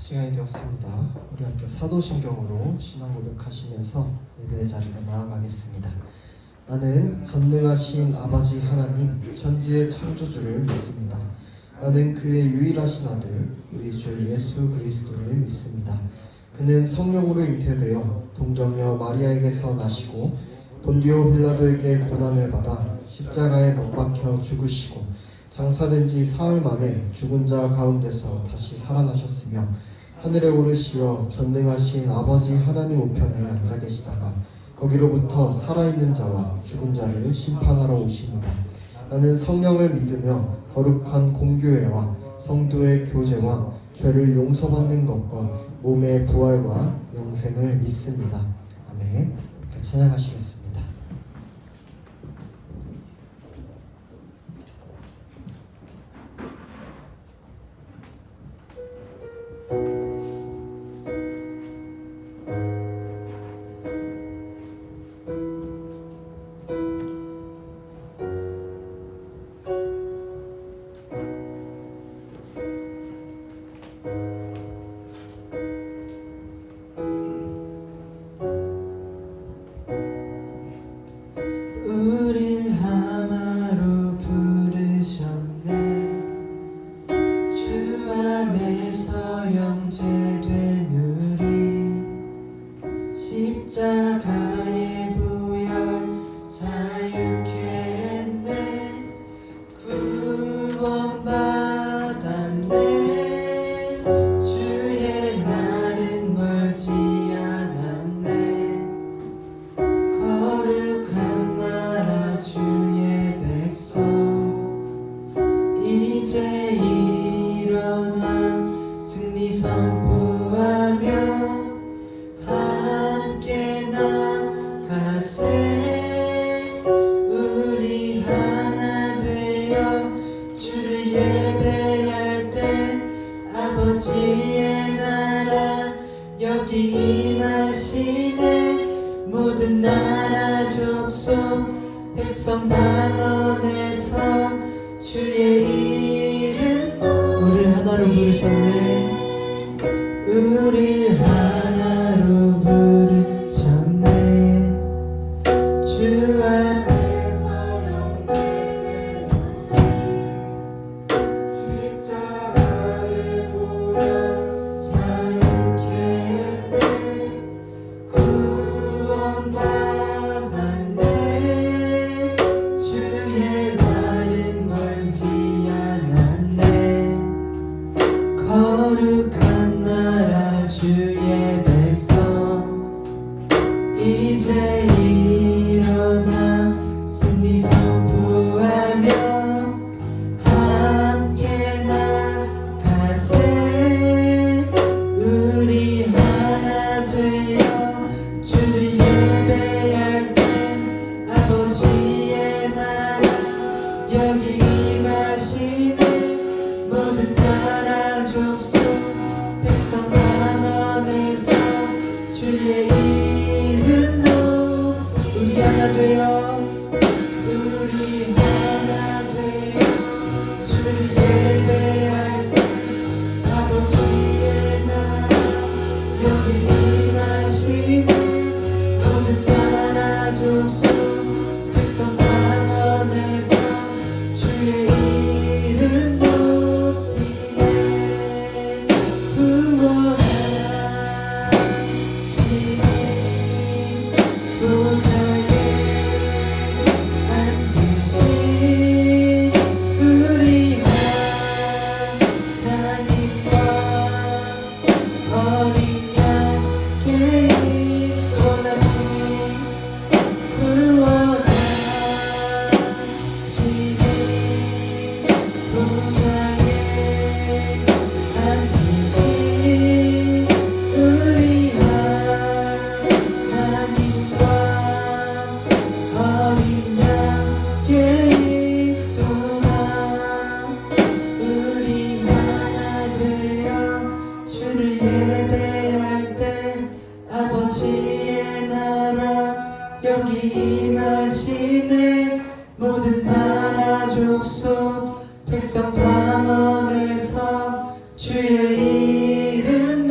시간이 되었습니다. 우리 함께 사도신경으로 신앙 고백하시면서 예배의 자리로 나아가겠습니다. 나는 전능하신 아버지 하나님 천지의 창조주를 믿습니다. 나는 그의 유일하신 아들 우리 주 예수 그리스도를 믿습니다. 그는 성령으로 잉태되어 동정녀 마리아에게서 나시고 본디오 빌라도에게 고난을 받아 십자가에 못 박혀 죽으시고 장사된 지 사흘 만에 죽은 자 가운데서 다시 살아나셨으며 하늘에 오르시어 전능하신 아버지 하나님 우편에 앉아 계시다가 거기로부터 살아있는 자와 죽은 자를 심판하러 오십니다. 나는 성령을 믿으며 거룩한 공교회와 성도의 교제와 죄를 용서받는 것과 몸의 부활과 영생을 믿습니다. 아멘. 이렇게 찬양하시겠습니다. 우릴 하나로 부르셨네. 주 안에서 영제된 우리 십자가의 보혈 자유케 했네. 구원받았네. 주의 날은 멀지 않았네. 거룩한 나라 주의 백성 이제 일어나 승리 선포하며 함께 나가세. 우리 하나 되어 주를 예배할 때 아버지의 나라 여기 임하시네. 모든 나라 족속 백성 만원에서 주의 이름 우릴 하나로 부르셨네. 우릴 하나로 부르셨네. 주 안에서 영제된 우리 십자가의 보혈 자유케 했네. 구원받았네. 주의 날은 멀지 않았네. 거룩한 나라 주의 백성 이제 일어나 승리 선포하며 함께 나가세. 우리 하나 되어 주를 예배할 때 아버지의 나라 여기 임하시네. 모든 나라 족속 백성 만원에서 주의 이름도 우리 하나 되어 우리 하나 되어 주를 예배할 때 아버지의 나라 여기 임하시네. 모든 나라 족속 백성 만원에서 주의 이름 높이네. 구원하시니 보좌에 앉으신 우리 하나님과 어린 양께 원하신 구원하시니 보좌에 앉으신 우리 하나님과 어린 양께 동안 우리 하나 되어 주를 예배할 때 아버지의 나라 여기 임하시네. 모든 나라 족속 백성 방언에서 주의 이름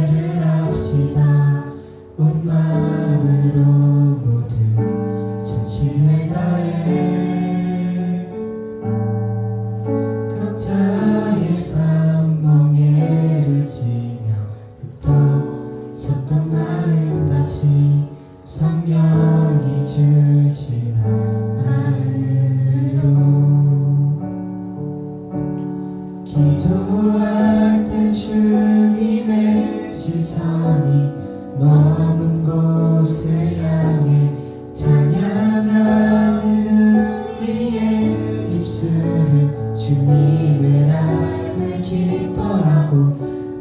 예배를 합시다. 온 마음으로 모든 전심을 다해 각자의 삶 멍에를 지며 흩어졌던 마음 다시 성령이 주시는 마음으로 기도할 때 주님의 시선이 머문 곳을 향해 찬양하는 우리의 입술은 주님을 알며 기뻐하고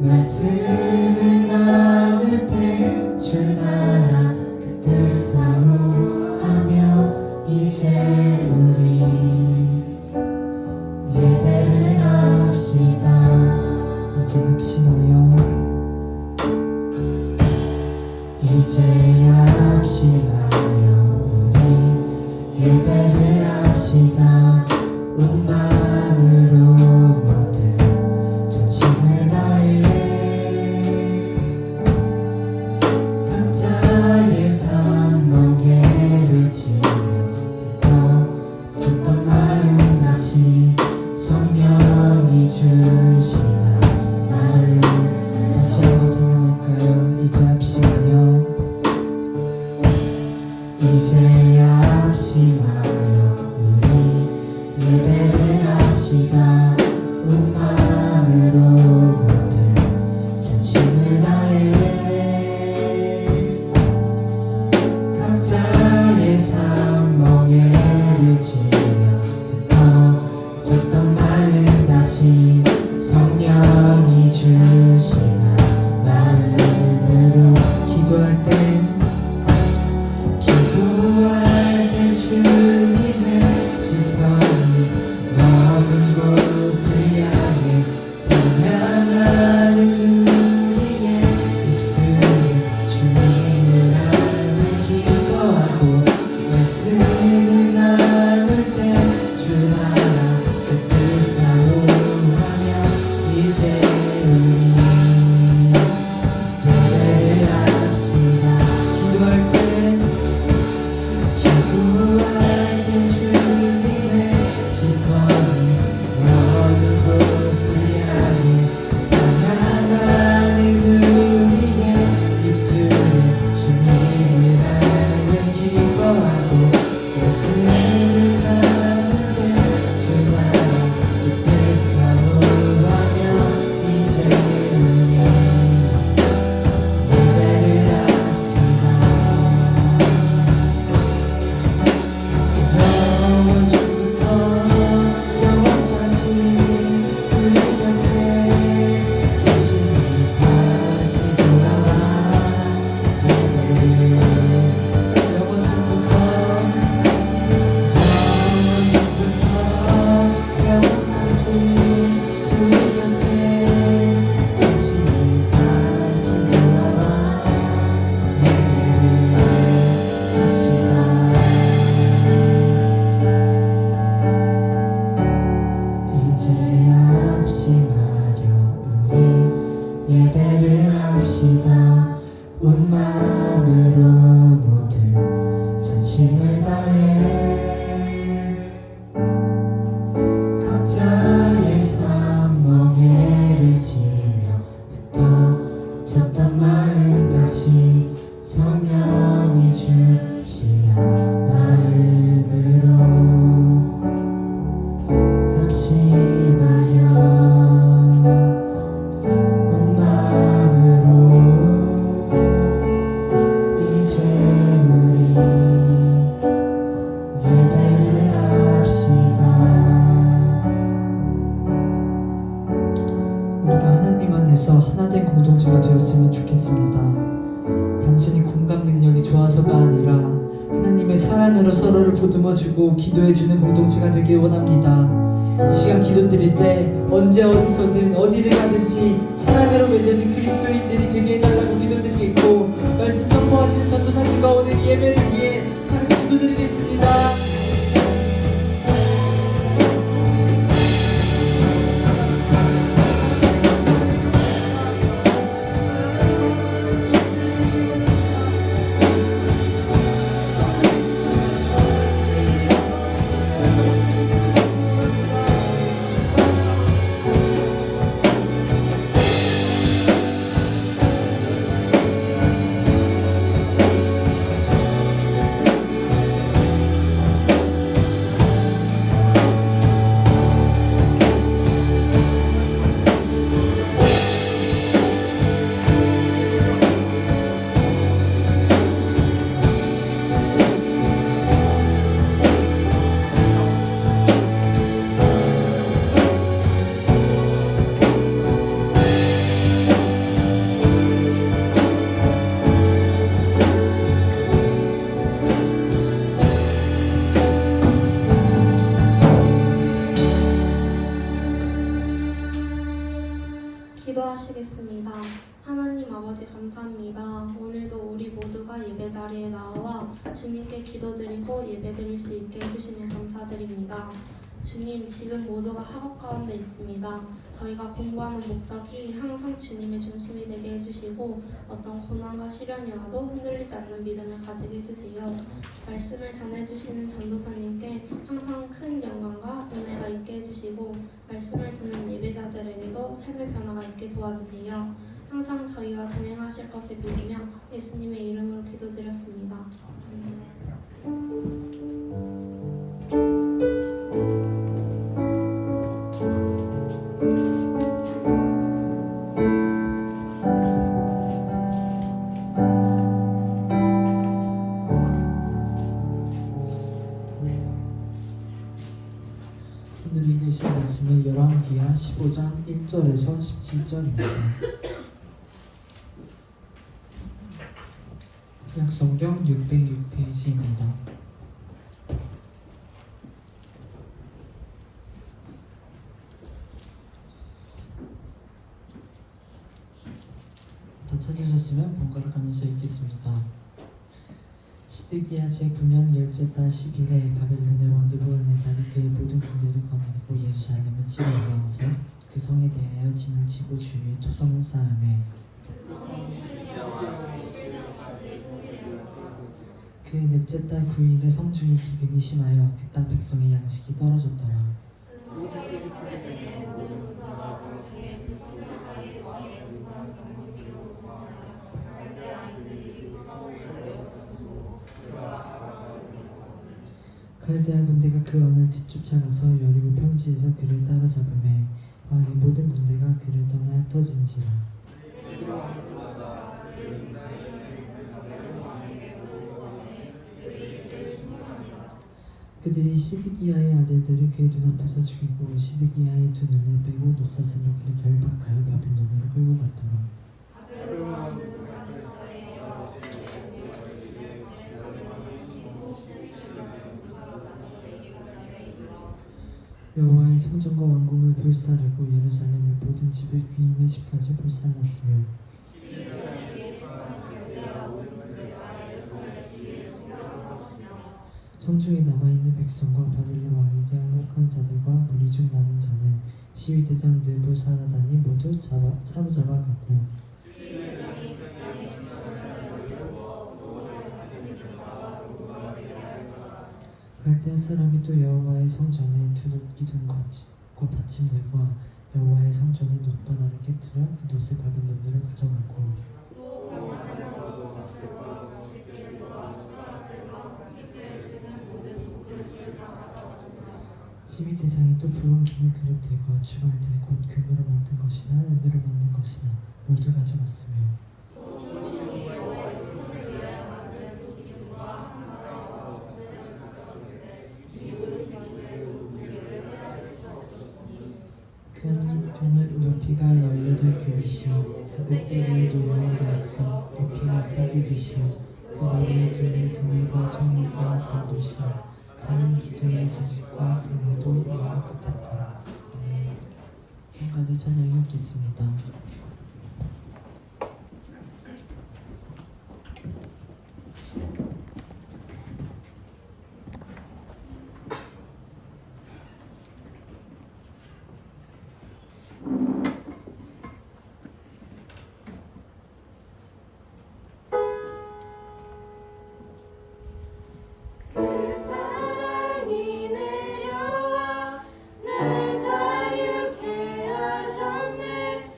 말씀을 나눌 때 주 나라 그 뜻 사모하며 이제 우리 예배를 합시다. 이제 합심하여 이제 합심하여 우리 예배를 합시다. 온 마음으로 모든 전심을 다해 각자의 삶 멍에를 지며 흩어졌던 마음 다시 성령이 주시는 마음 다시 한번 찬양할까요? 이제 합심하여 이제 합심하여 우리 예배를 합시다. 온 마음으로 모든 전심을 다해 각자의 삶 멍에를 지며 흩어졌던 마음 다시 성령이 주시는 마음으로 기도할 때 주님의 시선이 머문 곳을 향해 찬양하는 우리의 입술은 주님을 알며 기뻐하고 말씀을 나눌 때 주 나라 그 뜻 사모하며 이제 우리 예배를 합시다. 기도할 때 주님의 시선이 머문 곳을 향해 찬양하는 우리의 입술은 주님을 알며 기뻐하고 말씀을 나눌 때 주 나라 그 뜻 사모하며 이제 우리 예배를 합시다. 영원부터 영원까지 우리 곁에 계시니 다시 돌아와 예배를 영원부터 영원까지 우리 곁에 계시니 다시 돌아와 예배를 합시다. 이제 합심하여 우리 예배를 합시다. 온 마음으로 모든 전심을 다해 각자의 삶 멍에를 지며 흩어졌던 마음 다시 성령이 주시는 마음으로 합심하여 온 마음으로 이제 우리 예배를 합시다. 우리가 하나님 안에서 하나된 공동체가 되었으면 좋겠습니다. 단순히 공감 능력이 좋아서가 아니라 하나님의 사랑으로 서로를 보듬어주고 기도해주는 공동체가 되길 원합니다. 이 시간 기도 드릴 때 언제 어디서든 어디를 가든지 사랑으로 맺어진 그리스도인들이 되게 해달라고 기도드리겠고, 말씀 전포하시는 전도사님과 오늘 예배를 위해 같이 기도드리겠습니다. 감사합니다. 오늘도 우리 모두가 예배 자리에 나와 주님께 기도드리고 예배드릴 수 있게 해주시며 감사드립니다. 주님, 지금 모두가 학업 가운데 있습니다. 저희가 공부하는 목적이 항상 주님의 중심이 되게 해주시고 어떤 고난과 시련이 와도 흔들리지 않는 믿음을 가지게 해주세요. 말씀을 전해주시는 전도사님께 항상 큰 영광과 은혜가 있게 해주시고 말씀을 듣는 예배자들에게도 삶의 변화가 있게 도와주세요. 항상 저희와 동행하실 것을 믿으며 예수님의 이름으로 기도드렸습니다. 오늘 읽으신 말씀은 열왕기하 15장 1절에서 17절입니다. 구약성경 606페이지입니다. 다 찾으셨으면 번갈아가면서 읽겠습니다. 시드기야 제9년 열째 달 10일에 바벨론의 왕 느부갓네살이 그의 모든 군대를 거느리고 예루살렘을 치러 올라와서 그 성에 대하여 진을 치고 주위에 토성을 쌓으매 그의 넷째 달 9일에 성중이 기근이 심하여 그 땅 백성의 양식이 떨어졌더라. 갈대아 군대가 그 왕을 뒤쫓아가서 여리고 평지에서 그를 따라잡으매 왕의 모든 군대가 그를 떠나 흩어진지라. 그들이 시드기야의 아들들을 그의 눈앞에서 죽이고 시드기야의 두 눈을 빼고 노사슬로 그를 결박하여 바빌론으로 끌고 갔더라. 여호와의 성전과 왕궁을 불사르고 예루살렘의 모든 집을 귀인의 집까지 불살랐으며 성중에 남아있는 백성과 바빌론 왕에게 항복한 자들과 무리 중 남은 자는 시위대장 느부사라단이 모두 사로잡아갔고 갈대아 사람이 또 여호와의 성전에 두둑 기둥 것과 받침들과 여호와의 성전의 놋바닥을 깨뜨려 그 놋의 바빌론으로 가져가고 시위대장이 또 부엉키는 그릇들과 주발들 곧 금으로 만든 것이나 은으로 만든 것이나 모두 가져갔으며 그 한 기둥은 높이가 18규빗이요 그 꼭대기에 노루가 있어 높이가 3규빗이요 그 머리에 둘린 그물과 성물과 다 노시라. 다른 기둥의 장식과 그물도 이와 같았더라. 아멘. 성간의 찬양이 있겠습니다. 날 자유케 하셨네.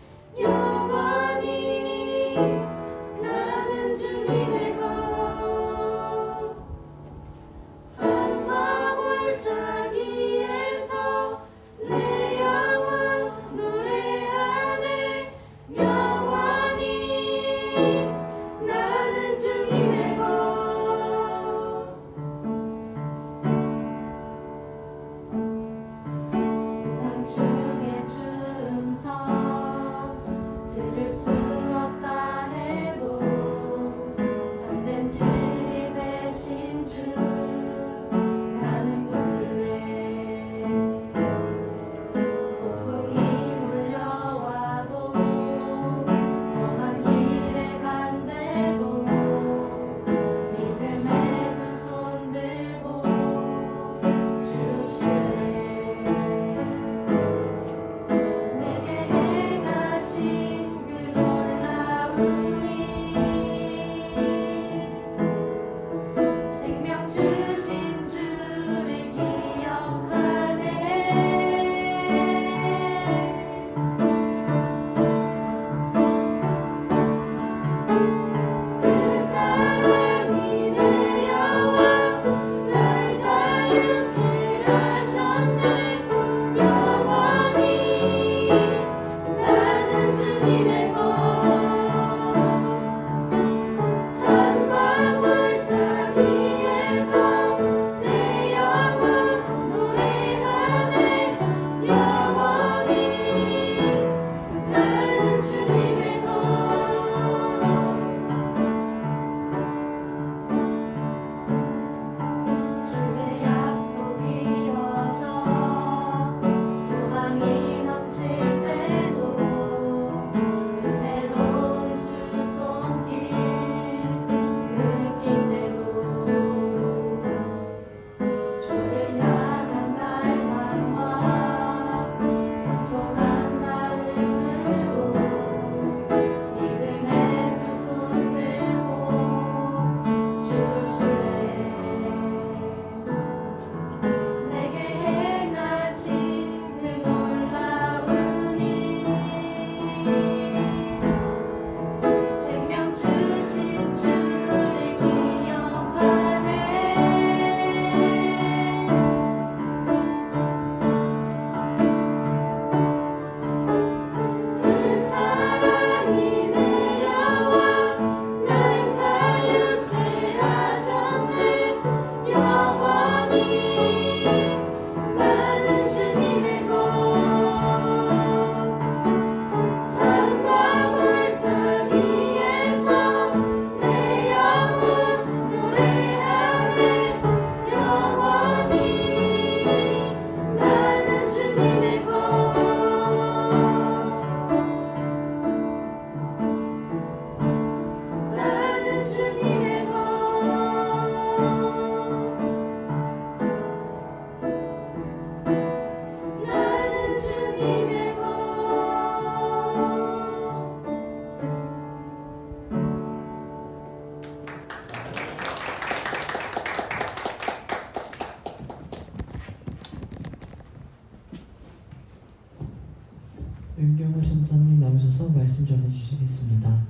나오셔서 말씀 전해주시겠습니다.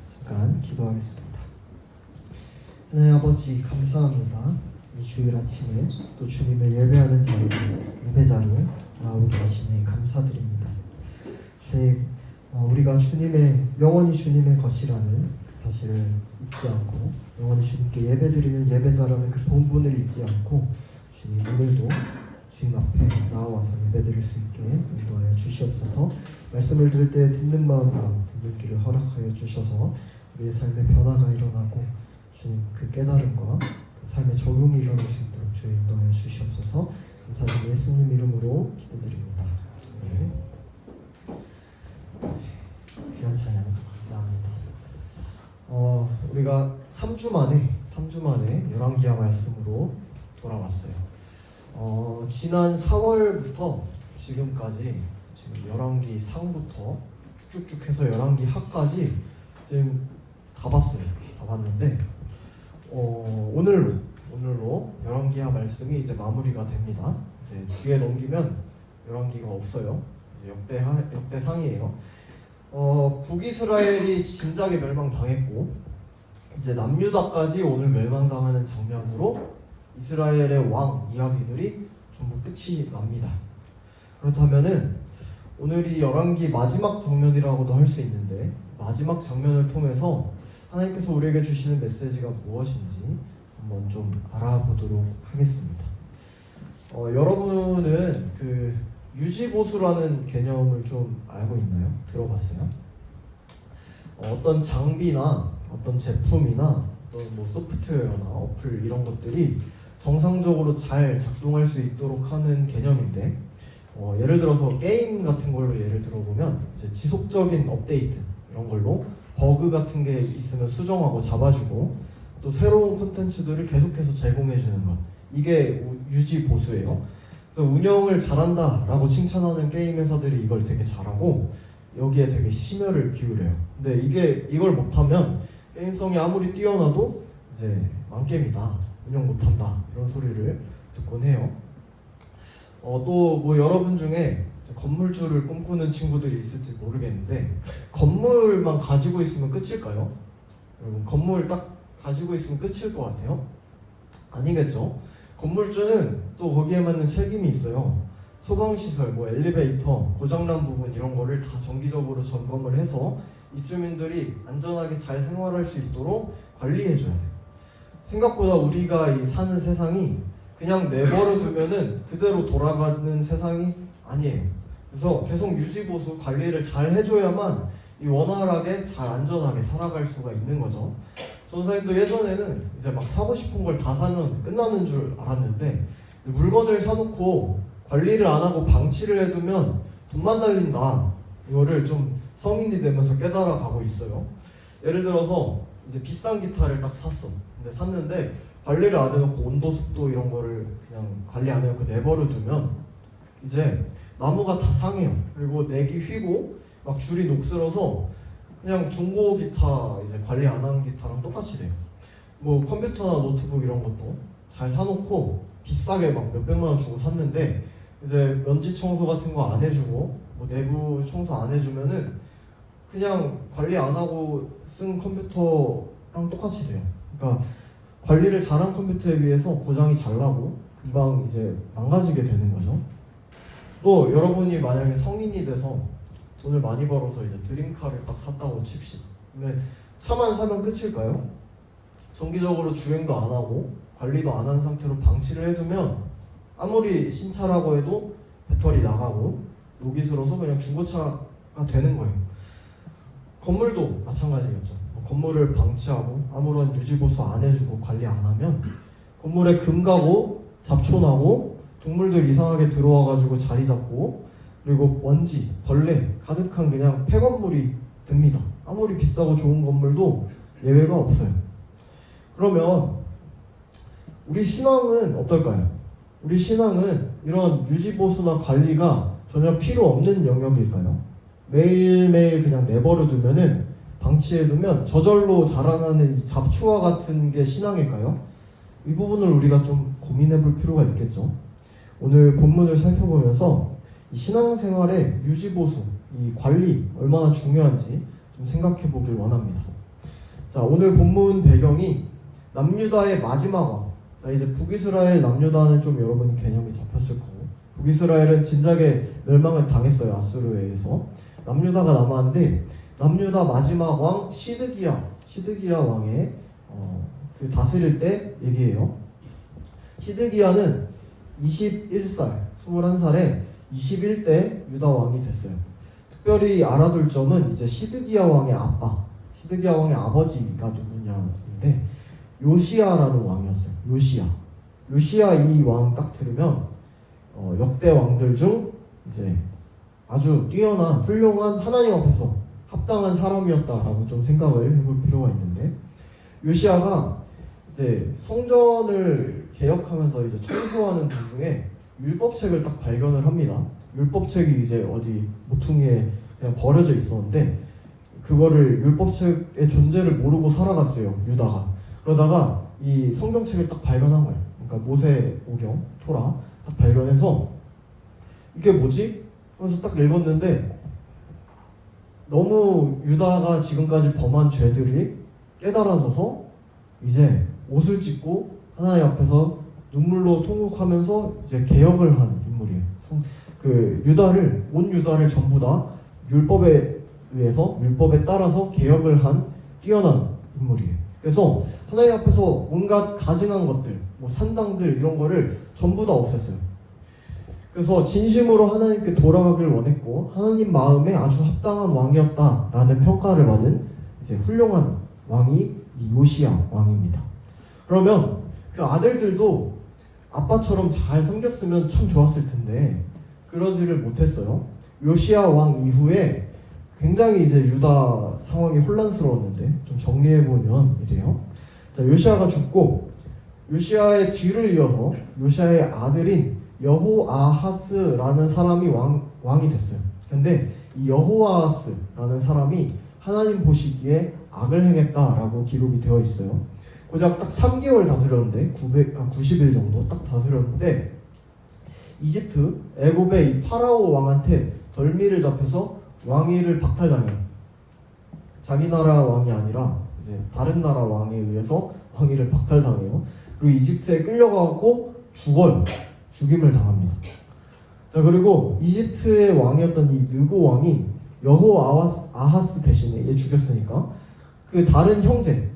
잠깐 기도하겠습니다. 하나님 아버지 감사합니다. 이 주일 아침에 또 주님을 예배하는 자리로 예배자로 나오게 하시니 감사드립니다. 주님, 우리가 영원히 주님의 것이라는 그 사실을 잊지 않고 영원히 주님께 예배드리는 예배자라는 그 본분을 잊지 않고 주님 오늘도 주님 앞에 나와서 예배드릴 수 있게 인도하여 주시옵소서. 말씀을 들을 때 듣는 마음과 듣는 귀를 허락하여 주셔서 우리의 삶의 변화가 일어나고 주님 그 깨달음과 그 삶의 적용이 일어날 수 있도록 주의 인도하여 주시옵소서. 감사드리며 예수님 이름으로 기도드립니다. 네. 귀한 찬양 감사합니다. 우리가 3주 만에 열왕기하 말씀으로 돌아왔어요. 지난 4월부터 지금까지 지금 열왕기 상부터 쭉쭉쭉 해서 열왕기 하까지 지금 다 봤어요. 다 봤는데 오늘로 열왕기하 말씀이 이제 마무리가 됩니다. 이제 뒤에 넘기면 열왕기가 없어요. 이제 역대상이에요. 북이스라엘이 진작에 멸망당했고 이제 남유다까지 오늘 멸망당하는 장면으로 이스라엘의 왕 이야기들이 전부 끝이 납니다. 그렇다면은 오늘이 열왕기 마지막 장면이라고도 할 수 있는데 마지막 장면을 통해서 하나님께서 우리에게 주시는 메시지가 무엇인지 한번 좀 알아보도록 하겠습니다. 여러분은 그 유지보수라는 개념을 좀 알고 있나요? 들어봤어요? 어떤 장비나 어떤 제품이나 어떤 뭐 소프트웨어나 어플 이런 것들이 정상적으로 잘 작동할 수 있도록 하는 개념인데 예를 들어서 게임 같은 걸로 예를 들어보면 이제 지속적인 업데이트 이런 걸로 버그 같은 게 있으면 수정하고 잡아주고 또 새로운 콘텐츠들을 계속해서 제공해주는 것, 이게 유지 보수예요. 그래서 운영을 잘한다 라고 칭찬하는 게임 회사들이 이걸 되게 잘하고 여기에 되게 심혈을 기울여요. 근데 이걸 못하면 게임성이 아무리 뛰어나도 이제 망게임이다, 운영 못한다 이런 소리를 듣곤 해요. 또 뭐 여러분 중에 건물주를 꿈꾸는 친구들이 있을지 모르겠는데 건물만 가지고 있으면 끝일까요? 여러분, 건물 딱 가지고 있으면 끝일 것 같아요? 아니겠죠? 건물주는 또 거기에 맞는 책임이 있어요. 소방시설, 뭐 엘리베이터, 고장난 부분 이런 거를 다 정기적으로 점검을 해서 입주민들이 안전하게 잘 생활할 수 있도록 관리해줘야 돼요. 생각보다 우리가 이 사는 세상이 그냥 내버려 두면은 그대로 돌아가는 세상이 아니에요. 그래서 계속 유지보수 관리를 잘 해줘야만 이 원활하게 잘 안전하게 살아갈 수가 있는 거죠. 전사님도 예전에는 이제 막 사고 싶은 걸 다 사면 끝나는 줄 알았는데 물건을 사놓고 관리를 안 하고 방치를 해두면 돈만 날린다, 이거를 좀 성인이 되면서 깨달아 가고 있어요. 예를 들어서 이제 비싼 기타를 딱 샀어. 근데 샀는데 관리를 안 해놓고 온도 습도 이런 거를 그냥 관리 안 해놓고 내버려 두면 이제 나무가 다 상해요. 그리고 넥이 휘고 막 줄이 녹슬어서 그냥 중고 기타 이제 관리 안 하는 기타랑 똑같이 돼요. 뭐 컴퓨터나 노트북 이런 것도 잘 사놓고 비싸게 막 몇백만 원 주고 샀는데 이제 먼지 청소 같은 거 안 해주고 뭐 내부 청소 안 해주면은 그냥 관리 안 하고 쓴 컴퓨터랑 똑같이 돼요. 그러니까 관리를 잘한 컴퓨터에 비해서 고장이 잘 나고 금방 이제 망가지게 되는 거죠. 또 여러분이 만약에 성인이 돼서 돈을 많이 벌어서 이제 드림카를 딱 샀다고 칩시다. 그러면 차만 사면 끝일까요? 정기적으로 주행도 안 하고 관리도 안 한 상태로 방치를 해두면 아무리 신차라고 해도 배터리 나가고 녹이 슬어서 그냥 중고차가 되는 거예요. 건물도 마찬가지겠죠. 건물을 방치하고 아무런 유지보수 안 해주고 관리 안 하면 건물에 금 가고 잡초 나고 동물들 이상하게 들어와가지고 자리 잡고 그리고 먼지, 벌레 가득한 그냥 폐건물이 됩니다. 아무리 비싸고 좋은 건물도 예외가 없어요. 그러면 우리 신앙은 어떨까요? 우리 신앙은 이런 유지보수나 관리가 전혀 필요 없는 영역일까요? 매일매일 그냥 내버려 두면은, 방치해 두면 저절로 자라나는 이 잡초와 같은 게 신앙일까요? 이 부분을 우리가 좀 고민해 볼 필요가 있겠죠. 오늘 본문을 살펴보면서 이 신앙생활의 유지보수, 이 관리 얼마나 중요한지 좀 생각해 보길 원합니다. 자, 오늘 본문 배경이 남유다의 마지막 왕. 자, 이제 북이스라엘, 남유다는 좀 여러분 개념이 잡혔을 거고, 북이스라엘은 진작에 멸망을 당했어요. 아수르에 의해서. 남유다가 남았는데, 남유다 마지막 왕 시드기야 왕의 그 다스릴 때 얘기예요. 시드기야는 21살에 21대 유다 왕이 됐어요. 특별히 알아둘 점은 이제 시드기야 왕의 아버지가 누구냐인데, 요시야라는 왕이었어요. 요시야 이 왕 딱 들으면 역대 왕들 중 이제 아주 뛰어난 훌륭한 하나님 앞에서 합당한 사람이었다라고 좀 생각을 해볼 필요가 있는데, 요시야가 이제 성전을 개혁하면서 이제 청소하는 도중에 율법책을 딱 발견을 합니다. 율법책이 이제 어디 모퉁이에 그냥 버려져 있었는데, 그거를 율법책의 존재를 모르고 살아갔어요, 유다가. 그러다가 이 성경책을 딱 발견한 거예요. 그러니까 모세오경, 토라 딱 발견해서 이게 뭐지? 그래서 딱 읽었는데, 너무 유다가 지금까지 범한 죄들이 깨달아져서 이제 옷을 찢고 하나님 앞에서 눈물로 통곡하면서 이제 개혁을 한 인물이에요. 온 유다를 전부 다 율법에 따라서 개혁을 한 뛰어난 인물이에요. 그래서 하나님 앞에서 온갖 가증한 것들, 뭐 산당들 이런 거를 전부 다 없앴어요. 그래서 진심으로 하나님께 돌아가길 원했고, 하나님 마음에 아주 합당한 왕이었다라는 평가를 받은 이제 훌륭한 왕이 이 요시야 왕입니다. 그러면 그 아들들도 아빠처럼 잘 섬겼으면 참 좋았을 텐데 그러지를 못했어요. 요시야 왕 이후에 굉장히 이제 유다 상황이 혼란스러웠는데, 좀 정리해보면 이래요. 자, 요시야가 죽고 요시야의 뒤를 이어서 요시야의 아들인 여호아하스라는 사람이 왕이 됐어요. 근데 이 여호아하스라는 사람이 하나님 보시기에 악을 행했다라고 기록이 되어 있어요. 고작 딱 3개월 다스렸는데, 90일 정도 딱 다스렸는데, 애굽의 이 파라오 왕한테 덜미를 잡혀서 왕위를 박탈당해요. 자기 나라 왕이 아니라 이제 다른 나라 왕에 의해서 왕위를 박탈당해요. 그리고 이집트에 끌려가고 죽임을 당합니다. 자, 그리고 이집트의 왕이었던 이 느고 왕이 여호아하스 대신에 얘 죽였으니까 그 다른 형제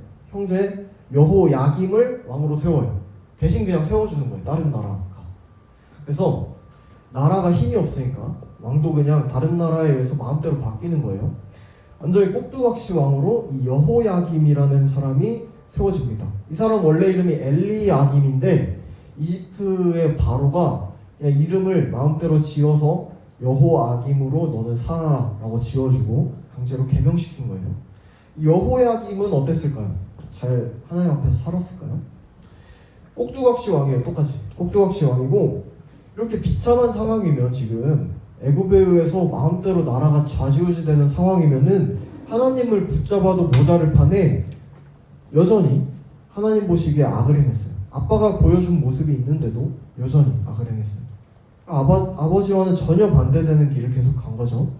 여호야김을 왕으로 세워요. 대신 그냥 세워주는 거예요, 다른 나라가. 그래서 나라가 힘이 없으니까 왕도 그냥 다른 나라에 의해서 마음대로 바뀌는 거예요. 완전히 꼭두각시 왕으로 이 여호야김이라는 사람이 세워집니다. 이 사람 원래 이름이 엘리야김인데, 이집트의 바로가 그냥 이름을 마음대로 지어서 여호야김으로 너는 살아라 라고 지어주고 강제로 개명시킨 거예요. 여호야김은 어땠을까요? 잘 하나님 앞에서 살았을까요? 꼭두각시 왕이에요. 똑같이 꼭두각시 왕이고, 이렇게 비참한 상황이면, 지금 애굽에 의해서 마음대로 나라가 좌지우지되는 상황이면은 하나님을 붙잡아도 모자를 판에 여전히 하나님 보시기에 악을 행했어요. 아빠가 보여준 모습이 있는데도 여전히 악을 행했어요. 아버지와는 전혀 반대되는 길을 계속 간 거죠.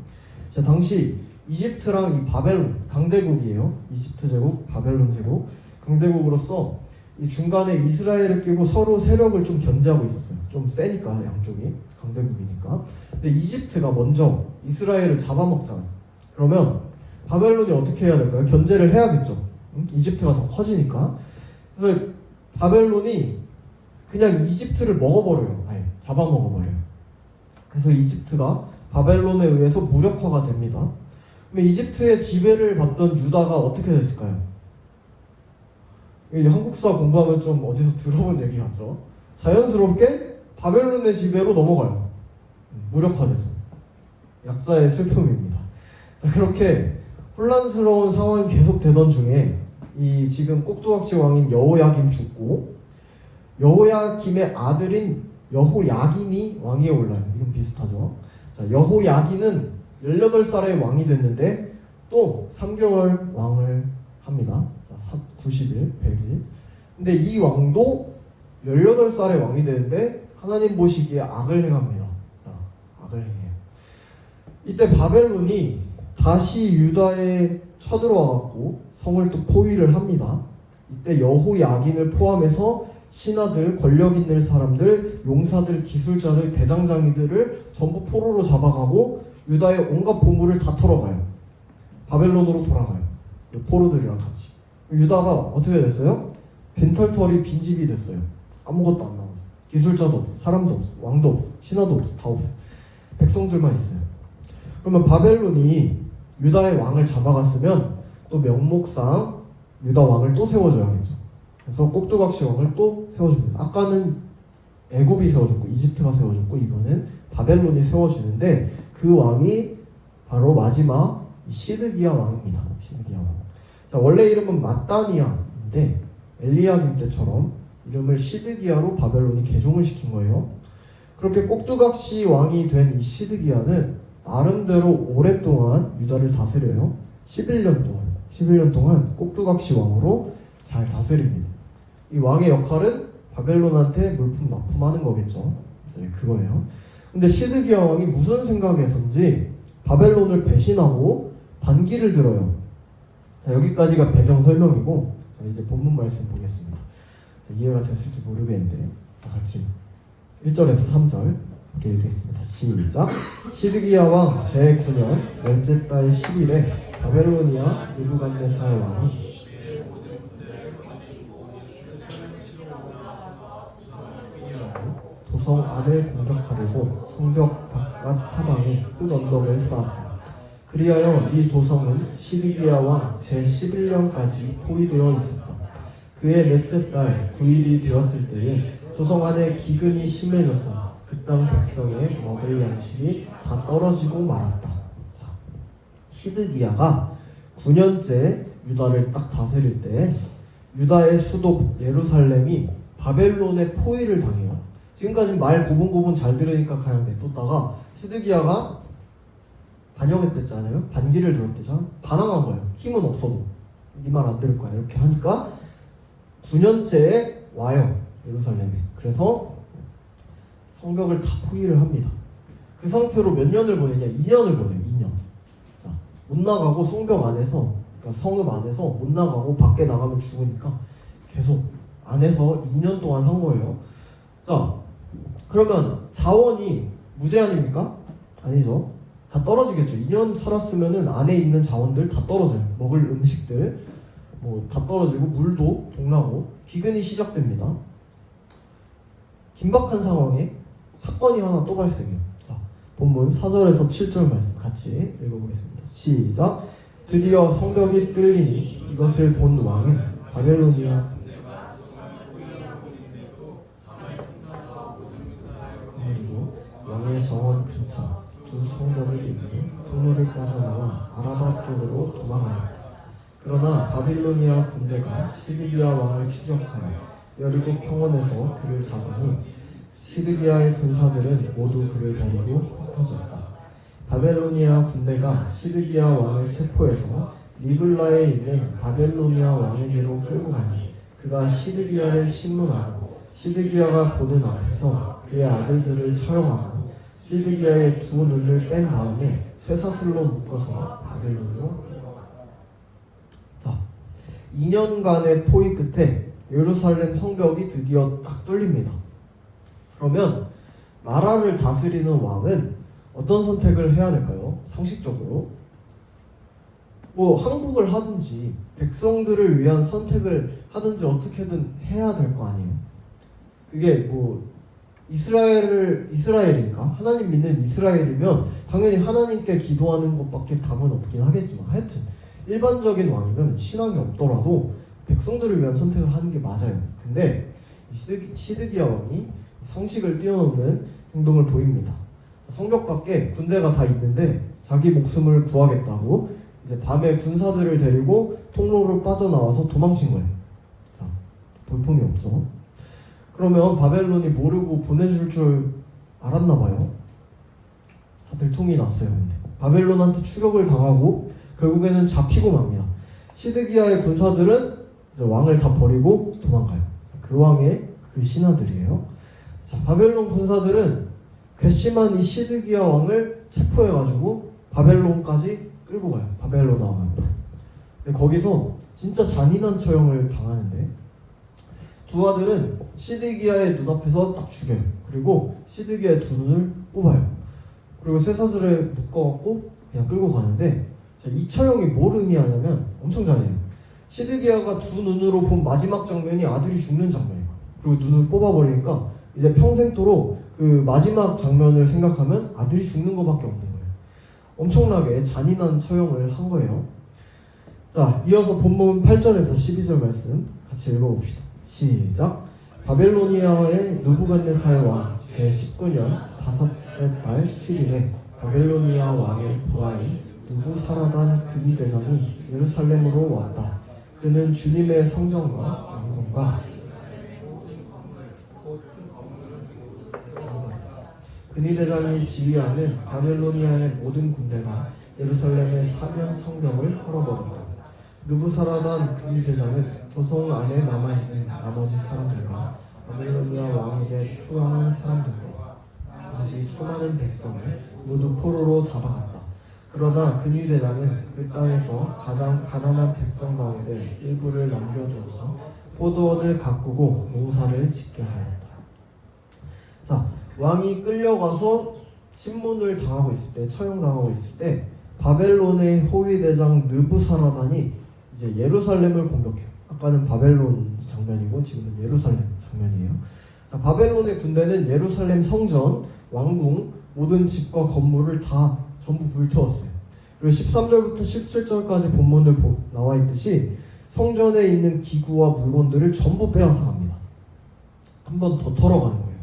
자, 당시 이집트랑 이 바벨론, 강대국이에요. 이집트 제국, 바벨론 제국, 강대국으로서 이 중간에 이스라엘을 끼고 서로 세력을 좀 견제하고 있었어요. 좀 세니까, 양쪽이 강대국이니까. 근데 이집트가 먼저 이스라엘을 잡아먹잖아요. 그러면 바벨론이 어떻게 해야 될까요? 견제를 해야겠죠. 이집트가 더 커지니까. 그래서 바벨론이 그냥 이집트를 먹어버려요. 아예 잡아먹어버려요. 그래서 이집트가 바벨론에 의해서 무력화가 됩니다. 그럼 이집트의 지배를 받던 유다가 어떻게 됐을까요? 한국사 공부하면 좀 어디서 들어본 얘기 같죠? 자연스럽게 바벨론의 지배로 넘어가요. 무력화돼서. 약자의 슬픔입니다. 자, 그렇게 혼란스러운 상황이 계속되던 중에 이 지금 꼭두각시 왕인 여호야김 죽고, 여호야김의 아들인 여호야긴이 왕위에 올라요. 이름 비슷하죠? 자, 여호야긴은 18살의 왕이 됐는데 또 3개월 왕을 합니다. 자, 90일, 100일. 근데 이 왕도 18살의 왕이 되는데 하나님 보시기에 악을 행합니다. 자, 악을 행해요. 이때 바벨론이 다시 유다에 쳐들어와갖고 성을 또 포위를 합니다. 이때 여호야긴을 포함해서 신하들, 권력 있는 사람들, 용사들, 기술자들, 대장장이들을 전부 포로로 잡아가고 유다의 온갖 보물을 다 털어가요. 바벨론으로 돌아가요. 포로들이랑 같이. 유다가 어떻게 됐어요? 빈털터리 빈집이 됐어요. 아무것도 안 나왔어. 기술자도 없어, 사람도 없어, 왕도 없어, 신하도 없어, 다 없어. 백성들만 있어요. 그러면 바벨론이 유다의 왕을 잡아갔으면 또 명목상 유다 왕을 또 세워줘야겠죠. 그래서 꼭두각시 왕을 또 세워줍니다. 아까는 애굽이 세워줬고 이집트가 세워줬고 이번엔 바벨론이 세워주는데 그 왕이 바로 마지막 시드기야 왕입니다. 시드기야 왕. 자, 원래 이름은 마따니아인데 엘리야김 때처럼 이름을 시드기야로 바벨론이 개종을 시킨 거예요. 그렇게 꼭두각시 왕이 된 이 시드기야는 나름대로 오랫동안 유다를 다스려요. 11년 동안 꼭두각시 왕으로 잘 다스립니다. 이 왕의 역할은 바벨론한테 물품 납품하는 거겠죠. 이제 그거예요. 근데 시드기야 왕이 무슨 생각에서인지 바벨론을 배신하고 반기를 들어요. 자, 여기까지가 배경 설명이고, 자, 이제 본문 말씀 보겠습니다. 자, 이해가 됐을지 모르겠는데, 자, 같이 1절에서 3절 함께 읽겠습니다. 시작. 시드기야 왕 제9년 열째 달 10일에 바벨로니아 느부갓네살 왕이 도성 안을 공격하려고 성벽 바깥 사방에 흙 언덕을 쌓았다. 그리하여 이 도성은 시드기야 왕 제11년까지 포위되어 있었다. 그의 넷째 달 9일이 되었을 때에 도성 안에 기근이 심해져서 그 땅 백성의 먹을 양식이 다 떨어지고 말았다. 자, 시드기야가 9년째 유다를 딱 다스릴 때 유다의 수도 예루살렘이 바벨론의 포위를 당해요. 지금까지 말 고분고분 잘 들으니까 그냥 냅뒀다가 시드기야가 반역했댔잖아요. 반기를 들었대잖아. 반항한 거예요. 힘은 없어도 네 말 안 들을 거야 이렇게 하니까 9년째에 와요. 예루살렘에. 그래서 성벽을 다 포위를 합니다. 그 상태로 몇 년을 보내냐? 2년을 보내요. 2년. 자, 못 나가고 성벽 안에서, 그러니까 성읍 안에서 못 나가고 밖에 나가면 죽으니까 계속 안에서 2년 동안 산 거예요. 자, 그러면 자원이 무제한입니까? 아니죠. 다 떨어지겠죠. 2년 살았으면은 안에 있는 자원들 다 떨어져요. 먹을 음식들 뭐 다 떨어지고 물도 동나고 기근이 시작됩니다. 긴박한 상황에 사건이 하나 또 발생해요. 자, 본문 4절에서 7절 말씀 같이 읽어보겠습니다. 시작. 드디어 성벽이 뚫리니 이것을 본 왕은 바벨로니아 그리고 왕의 정원 근처 두 성벽을 잇고 통로를 빠져나와 아라바 쪽으로 도망하였다. 그러나 바빌로니아 군대가 시드기야 왕을 추격하여 여리고 평원에서 그를 잡으니 시드기야의 군사들은 모두 그를 버리고 흩어졌다. 바벨로니아 군대가 시드기야 왕을 체포해서 리블라에 있는 바벨로니아 왕에게로 끌고 가니 그가 시드기야를 신문하고 시드기야가 보는 앞에서 그의 아들들을 처형하고 시드기야의 두 눈을 뺀 다음에 쇠사슬로 묶어서 바벨론으로. 자, 2년간의 포위 끝에 예루살렘 성벽이 드디어 딱 뚫립니다. 그러면 나라를 다스리는 왕은 어떤 선택을 해야 될까요? 상식적으로 뭐 항복을 하든지 백성들을 위한 선택을 하든지 어떻게든 해야 될 거 아니에요. 그게 뭐 이스라엘이니까 하나님 믿는 이스라엘이면 당연히 하나님께 기도하는 것밖에 답은 없긴 하겠지만 하여튼 일반적인 왕이면 신앙이 없더라도 백성들을 위한 선택을 하는 게 맞아요. 근데 시드기야 왕이 상식을 뛰어넘는 행동을 보입니다. 성벽 밖에 군대가 다 있는데 자기 목숨을 구하겠다고 이제 밤에 군사들을 데리고 통로를 빠져나와서 도망친 거예요. 자, 볼품이 없죠. 그러면 바벨론이 모르고 보내줄 줄 알았나 봐요. 다 들통이 났어요. 근데 바벨론한테 추격을 당하고 결국에는 잡히고 맙니다. 시드기야의 군사들은 이제 왕을 다 버리고 도망가요. 그 왕의 그 신하들이에요. 자, 바벨론 군사들은 괘씸한 이 시드기야 왕을 체포해가지고 바벨론까지 끌고 가요. 바벨론 왕한테. 근데 거기서 진짜 잔인한 처형을 당하는데 두 아들은 시드기야의 눈앞에서 딱 죽여요. 그리고 시드기야의 두 눈을 뽑아요. 그리고 쇠사슬에 묶어갖고 그냥 끌고 가는데 이 처형이 뭘 의미하냐면 엄청 잔인해요. 시드기야가 두 눈으로 본 마지막 장면이 아들이 죽는 장면이에요. 그리고 눈을 뽑아버리니까 이제 평생토록 그 마지막 장면을 생각하면 아들이 죽는 것밖에 없는 거예요. 엄청나게 잔인한 처형을 한 거예요. 자, 이어서 본문 8절에서 12절 말씀 같이 읽어봅시다. 시작. 바벨로니아의 느부갓네살 왕 제19년 5째 달 7일에 바벨로니아 왕의 부하인 느부사라단 근위대장이 예루살렘으로 왔다. 그는 주님의 성전과 왕궁과 근위대장이 지휘하는 바벨로니아의 모든 군대가 예루살렘의 사면 성벽을 헐어버렸다. 느부사라단 근위대장은 도성 안에 남아있는 나머지 사람들과 바벨로니아 왕에게 투항한 사람들과 나머지 수많은 백성을 모두 포로로 잡아갔다. 그러나 근위대장은 그 땅에서 가장 가난한 백성 가운데 일부를 남겨두어서 포도원을 가꾸고 농사를 짓게 하였다. 자, 왕이 끌려가서 신문을 당하고 있을 때, 처형당하고 있을 때 바벨론의 호위대장 느부사라단이 이제 예루살렘을 공격해요. 아까는 바벨론 장면이고 지금은 예루살렘 장면이에요. 자, 바벨론의 군대는 예루살렘 성전, 왕궁, 모든 집과 건물을 다 전부 불태웠어요. 그리고 13절부터 17절까지 본문을 나와 있듯이 성전에 있는 기구와 물건들을 전부 빼앗아 갑니다. 한 번 더 털어가는 거예요.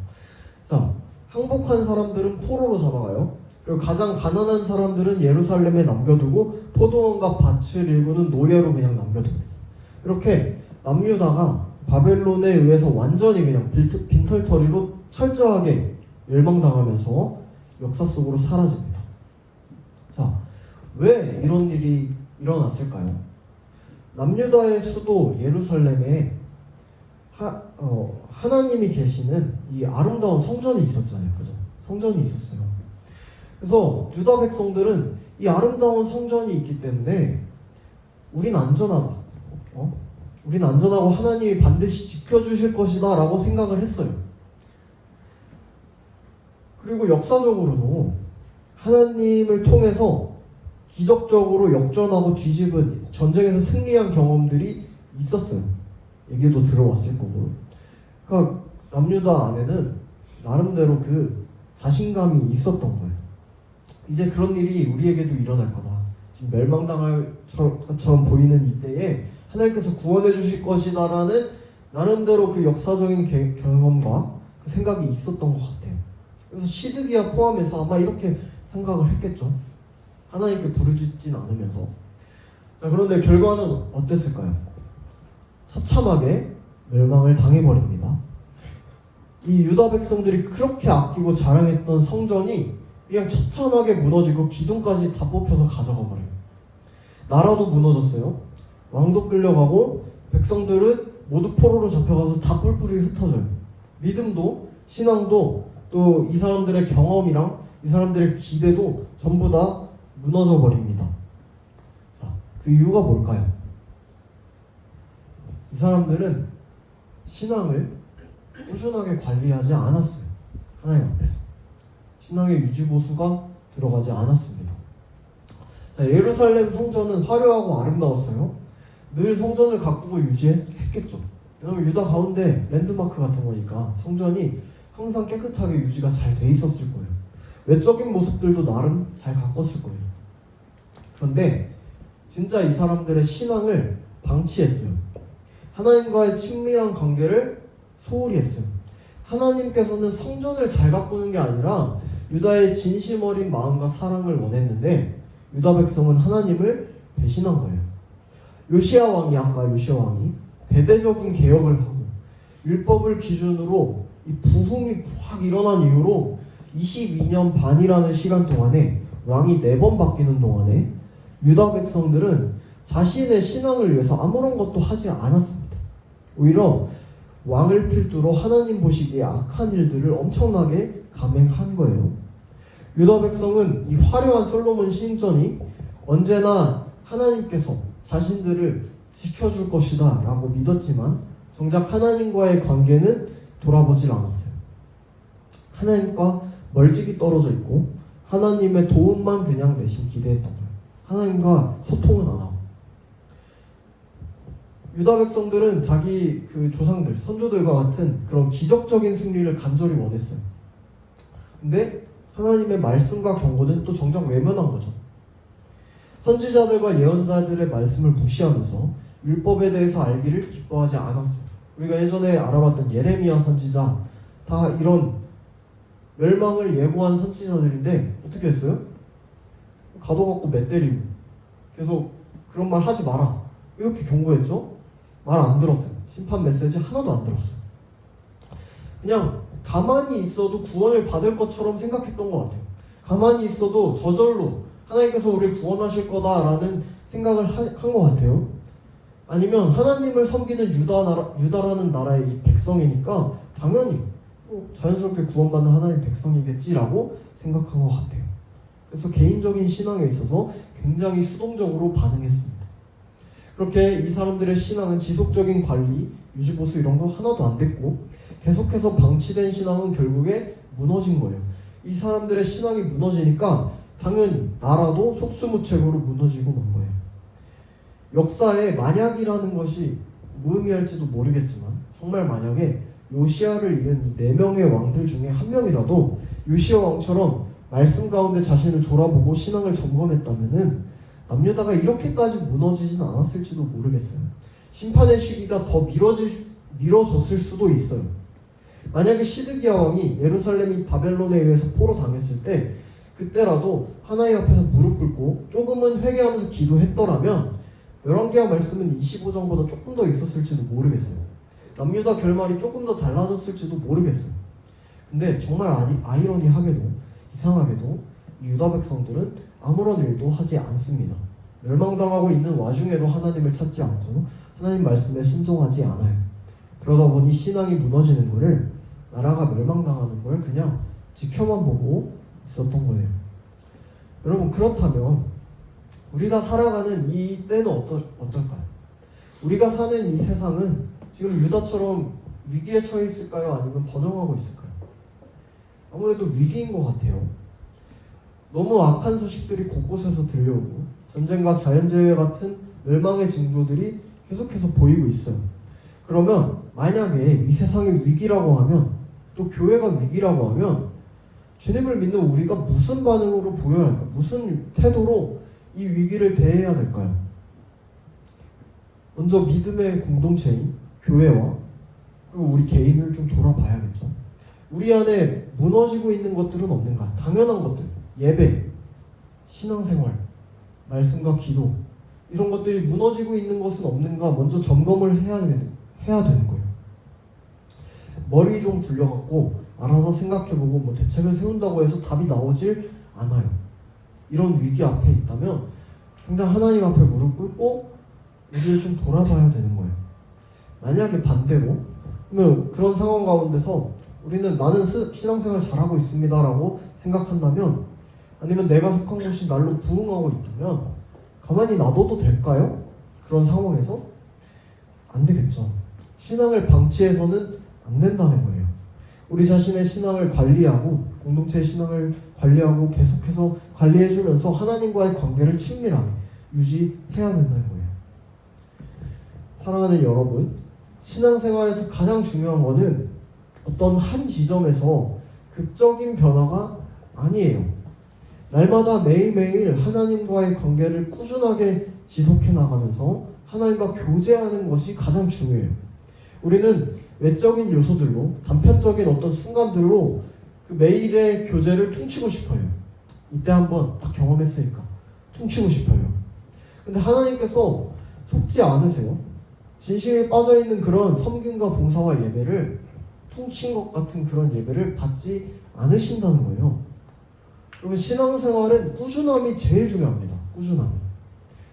자, 항복한 사람들은 포로로 잡아가요. 그리고 가장 가난한 사람들은 예루살렘에 남겨두고 포도원과 밭을 일구는 노예로 그냥 남겨둡니다. 이렇게 남유다가 바벨론에 의해서 완전히 그냥 빈털터리로 철저하게 멸망당하면서 역사 속으로 사라집니다. 자, 왜 이런 일이 일어났을까요? 남유다의 수도 예루살렘에 하나님이 계시는 이 아름다운 성전이 있었잖아요. 그죠? 성전이 있었어요. 그래서 유다 백성들은 이 아름다운 성전이 있기 때문에 우린 안전하다. 우린 안전하고 하나님이 반드시 지켜주실 것이다 라고 생각을 했어요. 그리고 역사적으로도 하나님을 통해서 기적적으로 역전하고 뒤집은 전쟁에서 승리한 경험들이 있었어요. 얘기도 들어왔을 거고. 그러니까 남유다 안에는 나름대로 그 자신감이 있었던 거예요. 이제 그런 일이 우리에게도 일어날 거다. 지금 멸망당할 것처럼 보이는 이때에 하나님께서 구원해 주실 것이다 라는 나름대로 그 역사적인 경험과 그 생각이 있었던 것 같아요. 그래서 시드기야 포함해서 아마 이렇게 생각을 했겠죠. 하나님께 부르짖진 않으면서. 자, 그런데 결과는 어땠을까요? 처참하게 멸망을 당해버립니다. 이 유다 백성들이 그렇게 아끼고 자랑했던 성전이 그냥 처참하게 무너지고 기둥까지 다 뽑혀서 가져가 버려요. 나라도 무너졌어요. 왕도 끌려가고 백성들은 모두 포로로 잡혀가서 다 뿔뿔이 흩어져요. 믿음도 신앙도 또 이 사람들의 경험이랑 이 사람들의 기대도 전부 다 무너져 버립니다. 자, 그 이유가 뭘까요? 이 사람들은 신앙을 꾸준하게 관리하지 않았어요. 하나님 앞에서 신앙의 유지보수가 들어가지 않았습니다. 자, 예루살렘 성전은 화려하고 아름다웠어요. 늘 성전을 가꾸고 유지했겠죠. 왜냐면 유다 가운데 랜드마크 같은 거니까 성전이 항상 깨끗하게 유지가 잘 돼 있었을 거예요. 외적인 모습들도 나름 잘 가꿨을 거예요. 그런데 진짜 이 사람들의 신앙을 방치했어요. 하나님과의 친밀한 관계를 소홀히 했어요. 하나님께서는 성전을 잘 가꾸는 게 아니라 유다의 진심 어린 마음과 사랑을 원했는데 유다 백성은 하나님을 배신한 거예요. 요시야 왕이 대대적인 개혁을 하고 율법을 기준으로 이 부흥이 확 일어난 이후로 22년 반이라는 시간 동안에 왕이 4번 바뀌는 동안에 유다 백성들은 자신의 신앙을 위해서 아무런 것도 하지 않았습니다. 오히려 왕을 필두로 하나님 보시기에 악한 일들을 엄청나게 감행한 거예요. 유다 백성은 이 화려한 솔로몬 신전이 언제나 하나님께서 자신들을 지켜줄 것이다 라고 믿었지만 정작 하나님과의 관계는 돌아보질 않았어요. 하나님과 멀찍이 떨어져 있고 하나님의 도움만 그냥 내심 기대했던 거예요. 하나님과 소통은 안 하고. 유다 백성들은 자기 그 조상들, 선조들과 같은 그런 기적적인 승리를 간절히 원했어요. 근데 하나님의 말씀과 경고는 또 정작 외면한 거죠. 선지자들과 예언자들의 말씀을 무시하면서 율법에 대해서 알기를 기뻐하지 않았어요. 우리가 예전에 알아봤던 예레미야 선지자, 다 이런 멸망을 예고한 선지자들인데 어떻게 했어요? 가둬갖고 매 때리고 계속 그런 말 하지 마라 이렇게 경고했죠. 말 안 들었어요. 심판 메시지 하나도 안 들었어요. 그냥 가만히 있어도 구원을 받을 것처럼 생각했던 것 같아요. 가만히 있어도 저절로 하나님께서 우리를 구원하실 거다라는 생각을 한 것 같아요. 아니면 하나님을 섬기는 유다라는 나라의 이 백성이니까 당연히 자연스럽게 구원받는 하나님의 백성이겠지라고 생각한 것 같아요. 그래서 개인적인 신앙에 있어서 굉장히 수동적으로 반응했습니다. 그렇게 이 사람들의 신앙은 지속적인 관리, 유지보수 이런 거 하나도 안 됐고 계속해서 방치된 신앙은 결국에 무너진 거예요. 이 사람들의 신앙이 무너지니까 당연히 나라도 속수무책으로 무너지고 만 거예요. 역사에 만약이라는 것이 무의미할지도 모르겠지만 정말 만약에 요시야를 이은 이 4명의 왕들 중에 한 명이라도 요시야 왕처럼 말씀 가운데 자신을 돌아보고 신앙을 점검했다면은 남유다가 이렇게까지 무너지진 않았을지도 모르겠어요. 심판의 시기가 더 미뤄졌을 수도 있어요. 만약에 시드기야 왕이 예루살렘이 바벨론에 의해서 포로 당했을 때 그때라도 하나님 앞에서 무릎 꿇고 조금은 회개하면서 기도했더라면 열왕기하 말씀은 25장보다 조금 더 있었을지도 모르겠어요. 남유다 결말이 조금 더 달라졌을지도 모르겠어요. 근데 정말 아이러니하게도 이상하게도 유다 백성들은 아무런 일도 하지 않습니다. 멸망당하고 있는 와중에도 하나님을 찾지 않고 하나님 말씀에 순종하지 않아요. 그러다 보니 신앙이 무너지는 거를, 나라가 멸망당하는 걸 그냥 지켜만 보고 있었던 거예요. 여러분, 그렇다면 우리가 살아가는 이 때는 어떨까요? 우리가 사는 이 세상은 지금 유다처럼 위기에 처해 있을까요? 아니면 번영하고 있을까요? 아무래도 위기인 것 같아요. 너무 악한 소식들이 곳곳에서 들려오고 전쟁과 자연재해 같은 멸망의 징조들이 계속해서 보이고 있어요. 그러면 만약에 이 세상이 위기라고 하면, 또 교회가 위기라고 하면 주님을 믿는 우리가 무슨 반응으로 보여야 할까요? 무슨 태도로 이 위기를 대해야 될까요? 먼저 믿음의 공동체인 교회와 그리고 우리 개인을 좀 돌아봐야겠죠. 우리 안에 무너지고 있는 것들은 없는가? 당연한 것들, 예배, 신앙생활, 말씀과 기도, 이런 것들이 무너지고 있는 것은 없는가 먼저 점검을 해야 되는 거예요. 머리 좀 굴려갖고 알아서 생각해보고 뭐 대책을 세운다고 해서 답이 나오질 않아요. 이런 위기 앞에 있다면 당장 하나님 앞에 무릎 꿇고 우리를 좀 돌아봐야 되는 거예요. 만약에 반대로, 그러면 그런 상황 가운데서 우리는 나는 신앙생활 잘하고 있습니다 라고 생각한다면, 아니면 내가 속한 곳이 날로 부흥하고 있다면 가만히 놔둬도 될까요? 그런 상황에서 안 되겠죠. 신앙을 방치해서는 안 된다는 거예요. 우리 자신의 신앙을 관리하고, 공동체의 신앙을 관리하고 계속해서 관리해주면서 하나님과의 관계를 친밀하게 유지해야 된다는 거예요. 사랑하는 여러분, 신앙생활에서 가장 중요한 거는 어떤 한 지점에서 극적인 변화가 아니에요. 날마다 매일매일 하나님과의 관계를 꾸준하게 지속해 나가면서 하나님과 교제하는 것이 가장 중요해요. 우리는 외적인 요소들로, 단편적인 어떤 순간들로 그 매일의 교제를 퉁치고 싶어요. 이때 한번 딱 경험했으니까 퉁치고 싶어요. 근데 하나님께서 속지 않으세요. 진심에 빠져있는 그런 섬김과 봉사와 예배를 퉁친 것 같은 그런 예배를 받지 않으신다는 거예요. 여러분, 신앙생활은 꾸준함이 제일 중요합니다. 꾸준함.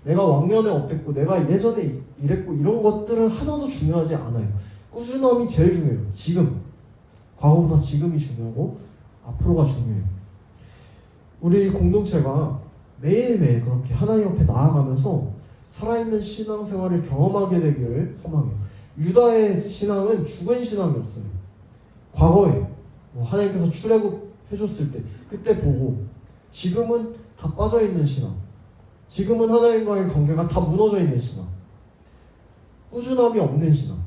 내가 왕년에 어땠고 내가 예전에 이랬고 이런 것들은 하나도 중요하지 않아요. 꾸준함이 제일 중요해요. 지금. 과거보다 지금이 중요하고 앞으로가 중요해요. 우리 공동체가 매일매일 그렇게 하나님 앞에 나아가면서 살아있는 신앙생활을 경험하게 되기를 소망해요. 유다의 신앙은 죽은 신앙이었어요. 과거에 하나님께서 출애굽 해줬을 때 그때 보고, 지금은 다 빠져있는 신앙, 지금은 하나님과의 관계가 다 무너져 있는 신앙, 꾸준함이 없는 신앙,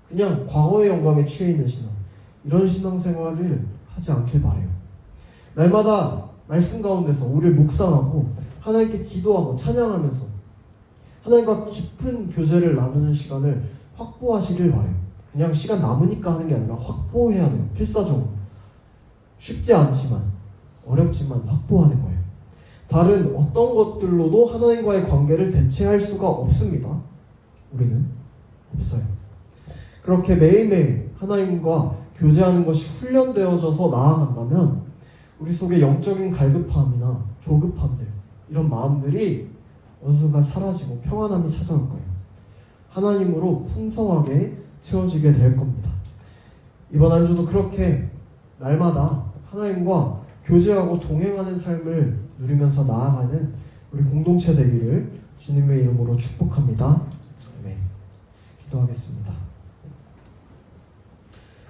그냥 과거의 영광에 취해 있는 신앙, 이런 신앙생활을 하지 않길 바래요. 날마다 말씀 가운데서 우리를 묵상하고 하나님께 기도하고 찬양하면서 하나님과 깊은 교제를 나누는 시간을 확보하시길 바래요. 그냥 시간 남으니까 하는 게 아니라 확보해야 돼요. 필사적으로. 쉽지 않지만, 어렵지만 확보하는 거예요. 다른 어떤 것들로도 하나님과의 관계를 대체할 수가 없습니다. 우리는 없어요. 그렇게 매일매일 하나님과 교제하는 것이 훈련되어져서 나아간다면 우리 속에 영적인 갈급함이나 조급함들, 이런 마음들이 어느 순간 사라지고 평안함이 찾아올 거예요. 하나님으로 풍성하게 채워지게 될 겁니다. 이번 한 주도 그렇게 날마다 하나님과 교제하고 동행하는 삶을 누리면서 나아가는 우리 공동체 되기를 주님의 이름으로 축복합니다. 네, 기도하겠습니다.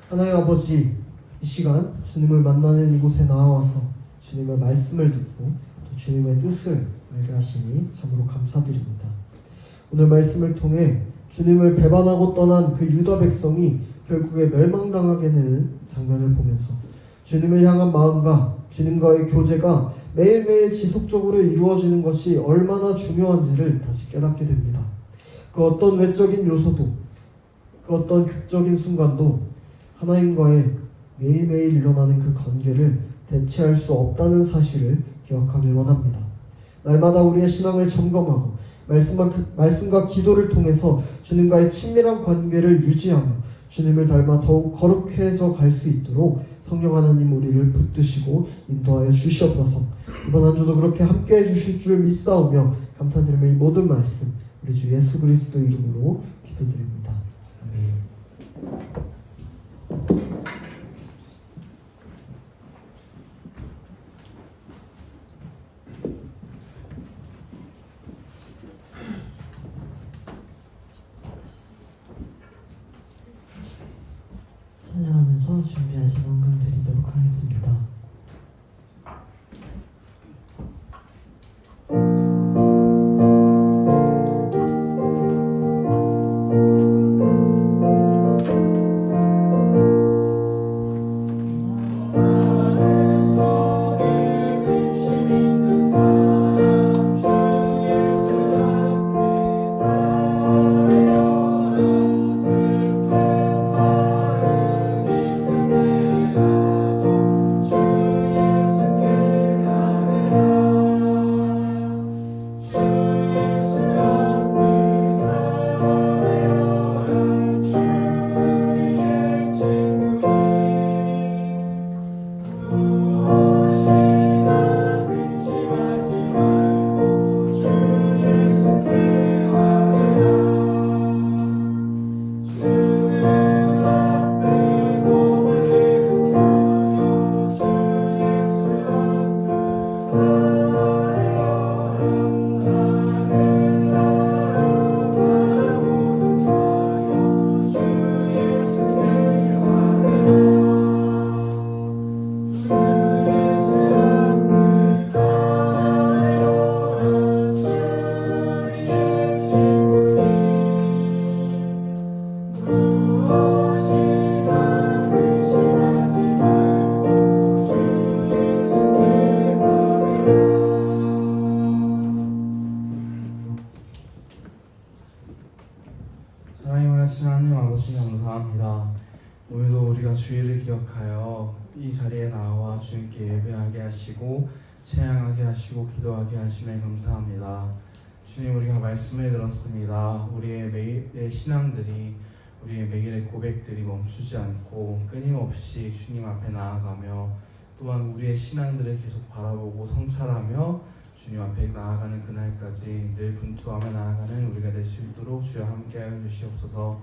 하나님 아버지, 이 시간 주님을 만나는 이곳에 나와서 주님의 말씀을 듣고 또 주님의 뜻을 알게 하시니 참으로 감사드립니다. 오늘 말씀을 통해 주님을 배반하고 떠난 그 유다 백성이 결국에 멸망당하게 되는 장면을 보면서 주님을 향한 마음과 주님과의 교제가 매일매일 지속적으로 이루어지는 것이 얼마나 중요한지를 다시 깨닫게 됩니다. 그 어떤 외적인 요소도, 그 어떤 극적인 순간도 하나님과의 매일매일 일어나는 그 관계를 대체할 수 없다는 사실을 기억하길 원합니다. 날마다 우리의 신앙을 점검하고 말씀과 기도를 통해서 주님과의 친밀한 관계를 유지하며 주님을 닮아 더욱 거룩해져 갈 수 있도록 성령 하나님 우리를 붙드시고 인도하여 주시옵소서. 이번 한 주도 그렇게 함께해 주실 줄 믿사오며 감사드리며 이 모든 말씀 우리 주 예수 그리스도 이름으로 기도드립니다. 아멘. 찬양하면서 준비하신 헌금 드리도록 하겠습니다. 사랑하신 하나님 아버지 감사합니다. 오늘도 우리가 주일을 기억하여 이 자리에 나와 주님께 예배하게 하시고 찬양하게 하시고 기도하게 하심에 감사합니다. 주님, 우리가 말씀을 들었습니다. 우리의 매일의 신앙들이, 우리의 매일의 고백들이 멈추지 않고 끊임없이 주님 앞에 나아가며 또한 우리의 신앙들을 계속 바라보고 성찰하며 주님 앞에 나아가는 그날까지 늘 분투하며 나아가는 우리가 될 수 있도록 주여 함께하여 주시옵소서.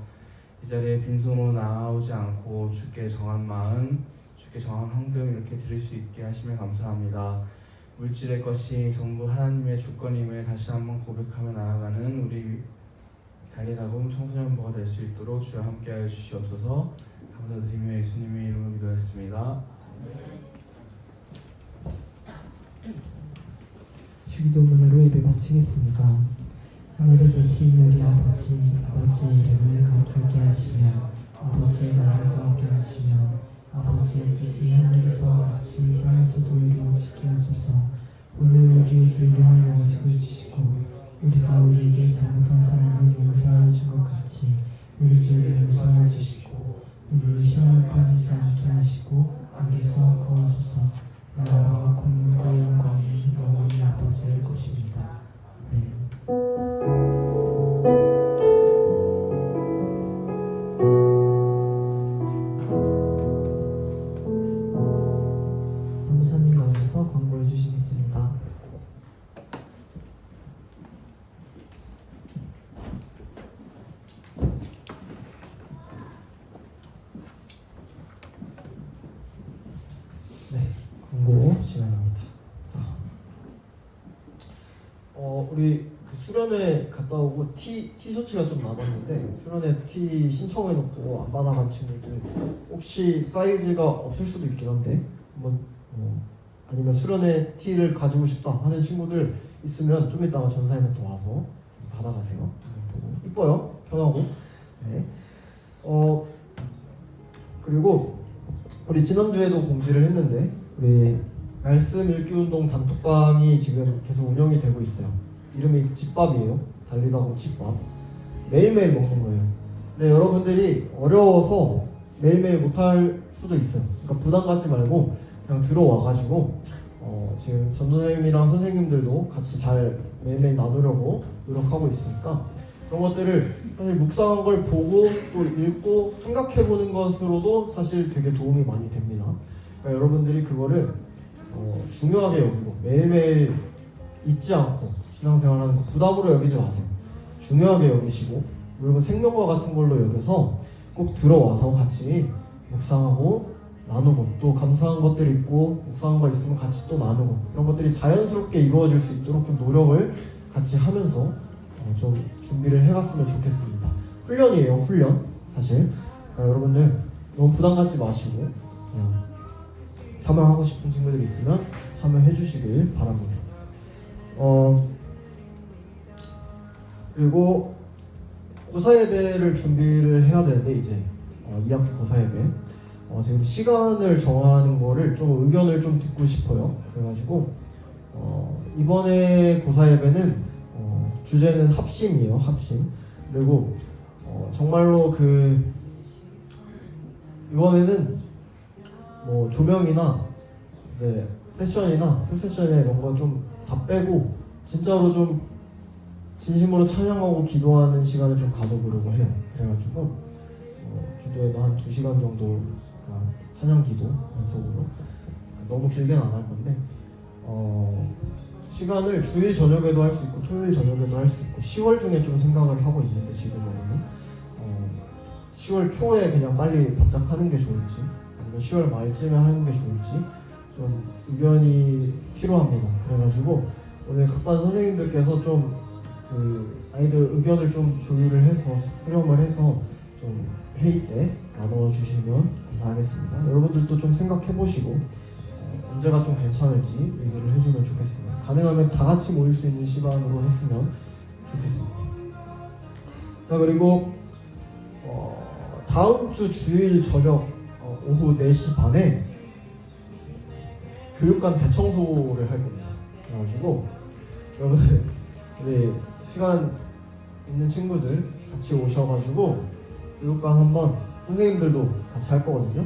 이 자리에 빈손으로 나아오지 않고 주께 정한 마음, 주께 정한 헌금 이렇게 드릴 수 있게 하시면 감사합니다. 물질의 것이 전부 하나님의 주권임을 다시 한번 고백하며 나아가는 우리 달리다봄 청소년부가 될 수 있도록 주여 함께하여 주시옵소서. 감사드리며 예수님의 이름으로 기도했습니다. 주기도문으로 예배 마치겠습니다. 하늘에 계신 우리 아버지, 아버지의 이름을 거룩하게 하시며 아버지의 나라를 거하게 하시며 아버지의 뜻이 하늘에서 같이 땅에서도 이루어지게 하소서. 오늘 우리에게 일용할 양식을 주시고 우리가 우리에게 잘못한 사람을 용서하여 준 것 같이 우리 죄를 용서하여 주시고 우리를 시험에 빠지지 않게 하시고 악에서 구하소서. 나라와 권능과 영광이 영원히 아버지의 것입니다. 아멘. 전도사님 나오셔서 광고해 주시겠습니다. 네, 광고 시간입니다. 자, 우리 그 수련회 갔다 오고 티셔츠가 좀 남았는데 수련회 티 신청해놓고 안 받아간 친구들 혹시 사이즈가 없을 수도 있긴 한데 한번 아니면 수련회 티를 가지고 싶다 하는 친구들 있으면 좀 이따가 전사님한테 와서 좀 받아가세요. 보고 이뻐요, 편하고. 네. 그리고 우리 지난주에도 공지를 했는데 우리 말씀 읽기 운동 단톡방이 지금 계속 운영이 되고 있어요. 이름이 집밥이에요. 달리다고 집밥. 매일매일 먹는 거예요. 근데 여러분들이 어려워서 매일매일 못할 수도 있어요. 그러니까 부담 갖지 말고 그냥 들어와가지고 지금 전도사님이랑 선생님들도 같이 잘 매일매일 나누려고 노력하고 있으니까 그런 것들을 사실 묵상한 걸 보고 또 읽고 생각해보는 것으로도 사실 되게 도움이 많이 됩니다. 그러니까 여러분들이 그거를 중요하게 여기고 매일매일 잊지 않고 신앙생활하는 거 부담으로 여기지 마세요. 중요하게 여기시고 그리고 생명과 같은 걸로 여겨서 꼭 들어와서 같이 묵상하고 나누고 또 감사한 것들 있고 묵상한 거 있으면 같이 또 나누고 이런 것들이 자연스럽게 이루어질 수 있도록 좀 노력을 같이 하면서 좀 준비를 해갔으면 좋겠습니다. 훈련이에요, 훈련 사실. 그러니까 여러분들 너무 부담 갖지 마시고 그냥 참여하고 싶은 친구들이 있으면 참여해 주시길 바랍니다. 그리고 고사 예배를 준비를 해야 되는데 이제 2학기 고사 예배 지금 시간을 정하는 거를 좀 의견을 좀 듣고 싶어요. 그래가지고 이번에 고사 예배는 주제는 합심이에요. 합심. 그리고 정말로 이번에는 뭐 조명이나 이제 세션이나 풀세션이나 이런 거 좀 다 빼고 진짜로 좀 진심으로 찬양하고 기도하는 시간을 좀 가져보려고 해요. 그래가지고 기도에도 한 2시간 정도 찬양 기도 연속으로 너무 길게는 안 할 건데 시간을 주일 저녁에도 할 수 있고 토요일 저녁에도 할 수 있고 10월 중에 좀 생각을 하고 있는데 지금으로는 10월 초에 그냥 빨리 바짝 하는 게 좋을지 아니면 10월 말쯤에 하는 게 좋을지 좀 의견이 필요합니다. 그래가지고 오늘 각반 선생님들께서 좀 아이들 의견을 좀 조율을 해서 수렴을 해서 좀 회의 때 나눠주시면 감사하겠습니다. 여러분들도 좀 생각해보시고 언제가 좀 괜찮을지 얘기를 해주면 좋겠습니다. 가능하면 다 같이 모일 수 있는 시간으로 했으면 좋겠습니다. 자, 그리고 다음 주 주일 저녁 오후 4시 반에 교육관 대청소를 할 겁니다. 그래가지고 여러분들 우리 시간 있는 친구들 같이 오셔가지고 교육관 한번 선생님들도 같이 할 거거든요.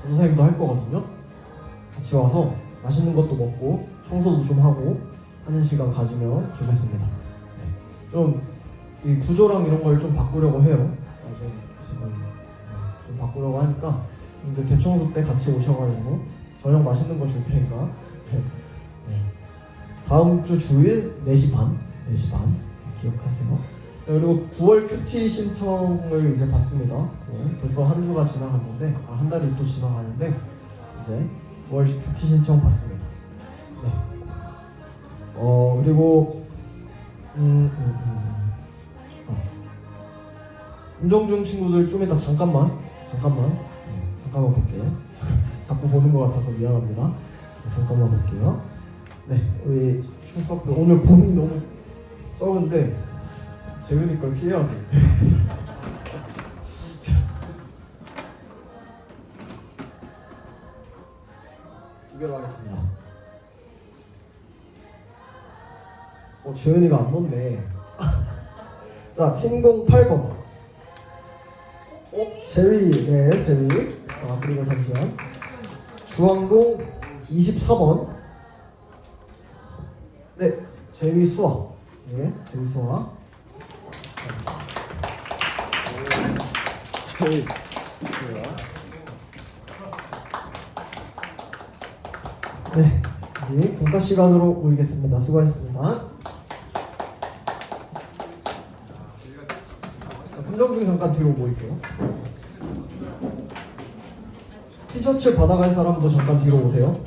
전도사님도 할 거거든요. 같이 와서 맛있는 것도 먹고 청소도 좀 하고 하는 시간 가지면 좋겠습니다. 네. 좀 이 구조랑 이런 걸 좀 바꾸려고 해요. 지금 좀 바꾸려고 하니까 근데 대청소 때 같이 오셔가지고 저녁 맛있는 거 줄 테니까. 네. 다음 주 주일 4시 반 기억하세요. 자, 그리고 9월 큐티 신청을 이제 받습니다. 벌써 한 주가 지나갔는데, 한 달이 또 지나가는데 이제 9월 큐티 신청 받습니다. 네. 그리고 금정중 친구들 좀 이따 잠깐만 볼게요. 자꾸 보는 것 같아서 미안합니다. 잠깐만 볼게요. 네, 우리 출석 오늘 본인이 너무 적은데 재윤이 걸 피해야 돼. 두 개로 하겠습니다. 재윤이가 안 넣네. 자, 킹공 8번. 제위, 네, 제위. 자, 그리고 잠시만. 주황공 24번. 네, 제위 수아. 네, 제위 수아. 제위 수아. 네, 우리 공과 시간으로 모이겠습니다. 수고하셨습니다. 금정중 잠깐 뒤로 모일게요. 티셔츠 받아갈 사람도 잠깐 뒤로 오세요.